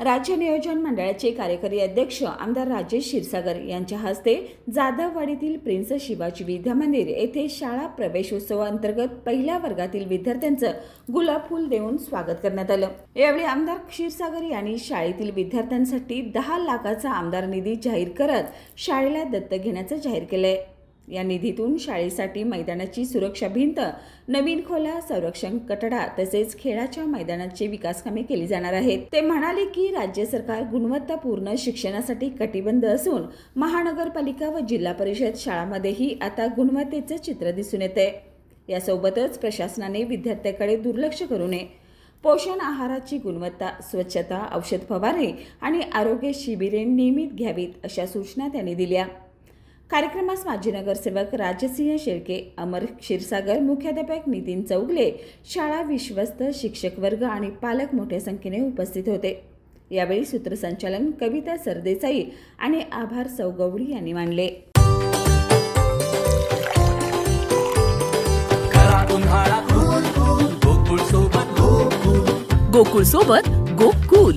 राज्य नियोजन मंडळाचे कार्यकारी अध्यक्ष आमदार राजेश क्षीरसागर यांच्या हस्ते जाधववाडीतील प्रिन्स शिवाजी विद्या मंदिर येथे शाळा प्रवेशोत्सव अंतर्गत पहिल्या वर्गातील विद्यार्थ्यांचं गुलाब फूल देऊन स्वागत करण्यात आलं। यावेळी आमदार क्षीरसागर यांनी शाळेतील विद्यार्थ्यांसाठी 10 लाखाचा आमदार निधी जाहीर करत शाळेला दत्तक घेण्याचं जाहीर केलंय। या निधीतून शाळेसाठी मैदानाची सुरक्षा भिंत, नवीन खोल्या, संरक्षण कठडा तसेच खेळाच्या मैदानाची विकास कामे केली जाणार आहेत। ते म्हणाले की राज्य सरकार गुणवत्तापूर्ण शिक्षणासाठी कटिबद्ध असून महानगरपालिका व जिल्हा परिषद शाळांमध्येही आता गुणवत्तेचे चित्र दिसून येते। यासोबतच प्रशासनाने विद्यार्थ्यांकडे दुर्लक्ष करू नये, पोषण आहाराची गुणवत्ता, स्वच्छता, औषध फवारणी आणि आरोग्य शिबिरे नियमित घ्यावीत अशा सूचना त्यांनी दिल्या। कार्यक्रमास माजी नगरसेवक राजसिंह शेळके, अमर क्षीरसागर, मुख्याध्यापक नितीन चौगले, शाळा विश्वस्त, शिक्षक वर्ग आणि पालक मोठ्या संख्येने उपस्थित होते। यावेळी सूत्रसंचालन कविता सरदेसाई आणि आभार सौगवडी यांनी मानले। गोकुळ सोबत गोकुल